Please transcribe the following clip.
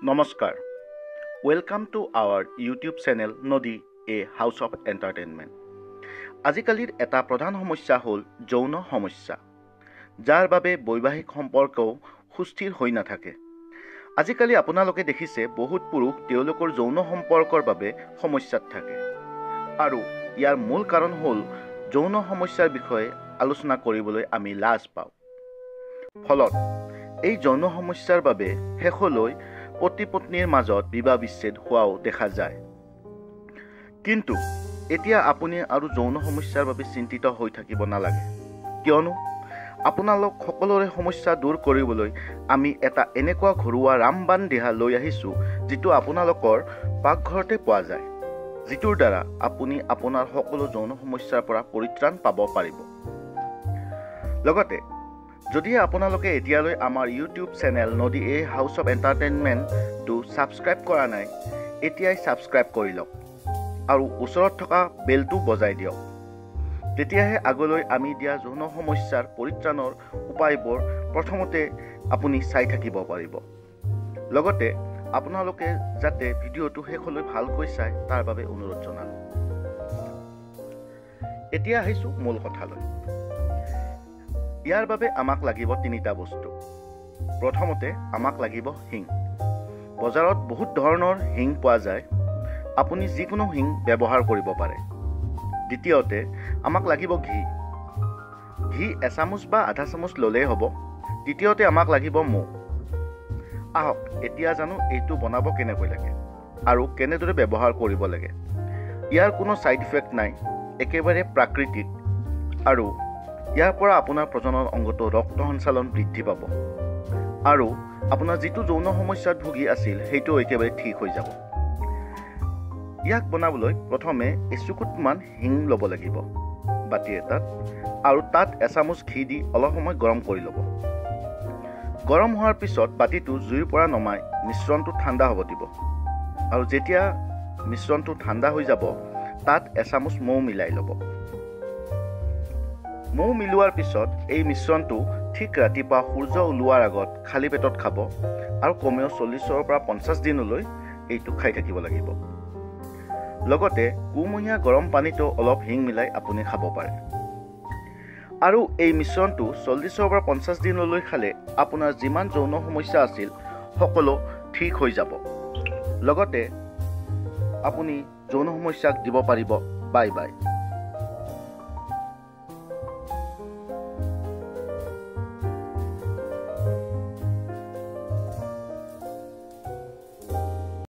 নমস্কাৰ welcome to our YouTube channel নদী এ হাউচ অফ এণ্টাৰটেইনমেণ্ট। আজিকালিৰ এটা প্ৰধান সমস্যা হ'ল যৌন সমস্যা, যাৰ বাবে বৈবাহিক সম্পৰ্কও সুস্থিৰ হৈ নাথাকে। আজিকালি আপোনালোকে দেখিছে বহুত পুৰুষ তেওঁলোকৰ যৌন সম্পৰ্কৰ বাবে সমস্যাত থাকে, আৰু ইয়াৰ মূল কাৰণ হ'ল যৌন সমস্যাৰ বিষয়ে আলোচনা কৰিবলৈ আমি লাজ পাওঁ। ফলত এই যৌন সমস্যাৰ বাবে শেষলৈ পতি পত্নীৰ মাজত বিবাহ বিচ্ছেদ হোৱাও দেখা যায়। কিন্তু এতিয়া আপুনি আৰু যৌন সমস্যাৰ বাবে চিন্তিত হৈ থাকিব নালাগে, কিয়নো আপোনালোক সকলোৰে সমস্যা দূৰ কৰিবলৈ আমি এটা এনেকুৱা ঘৰুৱা ৰামবান দিহা লৈ আহিছোঁ, যিটো আপোনালোকৰ পাকঘৰতে পোৱা যায়, যিটোৰ দ্বাৰা আপুনি আপোনাৰ সকলো যৌন সমস্যাৰ পৰা পৰিত্ৰাণ পাব পাৰিব। লগতে যদিহে আপোনালোকে এতিয়ালৈ আমাৰ ইউটিউব চেনেল নদী এ হাউচ অফ এণ্টাৰটেইনমেণ্টটো ছাবস্ক্ৰাইব কৰা নাই, এতিয়াই ছাবস্ক্ৰাইব কৰি লওক আৰু ওচৰত থকা বেলটো বজাই দিয়ক। তেতিয়াহে আগলৈ আমি দিয়া যৌন সমস্যাৰ পৰিত্ৰাণৰ উপায়বোৰ প্ৰথমতে আপুনি চাই থাকিব পাৰিব। লগতে আপোনালোকে যাতে ভিডিঅ'টো শেষলৈ ভালকৈ চায় তাৰ বাবে অনুৰোধ জনালোঁ। এতিয়া আহিছোঁ মূল কথালৈ। ইয়াৰ বাবে আমাক লাগিব তিনিটা বস্তু। প্ৰথমতে আমাক লাগিব হিং। বজাৰত বহুত ধৰণৰ হিং পোৱা যায়, আপুনি যিকোনো হিং ব্যৱহাৰ কৰিব পাৰে। দ্বিতীয়তে আমাক লাগিব ঘি। ঘি এচামুচ বা আধা চামুচ ল'লেই হ'ব। তৃতীয়তে আমাক লাগিব মৌ। আহক এতিয়া জানো এইটো বনাব কেনেকৈ লাগে আৰু কেনেদৰে ব্যৱহাৰ কৰিব লাগে। ইয়াৰ কোনো ছাইড ইফেক্ট নাই, একেবাৰে প্ৰাকৃতিক, আৰু ইয়াৰ পৰা আপোনাৰ প্ৰজনন অংগটো ৰক্ত সঞ্চালন বৃদ্ধি পাব, আৰু আপোনাৰ যিটো যৌন সমস্যাত ভুগি আছিল সেইটো একেবাৰে ঠিক হৈ যাব। ইয়াক বনাবলৈ প্ৰথমে এচুকুটমান হিং ল'ব লাগিব বাতি এটাত, আৰু তাত এচামুচ ঘি দি অলপ সময় গৰম কৰি ল'ব। গৰম হোৱাৰ পিছত বাতিটো জুইৰ পৰা নমাই মিশ্ৰণটো ঠাণ্ডা হ'ব দিব, আৰু যেতিয়া মিশ্ৰণটো ঠাণ্ডা হৈ যাব তাত এচামুচ মৌ মিলাই ল'ব। মৌ মিলোৱাৰ পিছত এই মিশ্ৰণটো ঠিক ৰাতিপুৱা সূৰ্য ওলোৱাৰ আগত খালী পেটত খাব, আৰু কমেও 40ৰ পৰা 50 দিনলৈ এইটো খাই থাকিব লাগিব। লগতে কুমহীয়া গৰম পানীতো অলপ হিং মিলাই আপুনি খাব পাৰে। আৰু এই মিশ্ৰণটো 40ৰ পৰা 50 দিনলৈ খালে আপোনাৰ যিমান যৌন সমস্যা আছিল সকলো ঠিক হৈ যাব। লগতে আপুনি যৌন সমস্যাক দিব পাৰিব বাই বাই।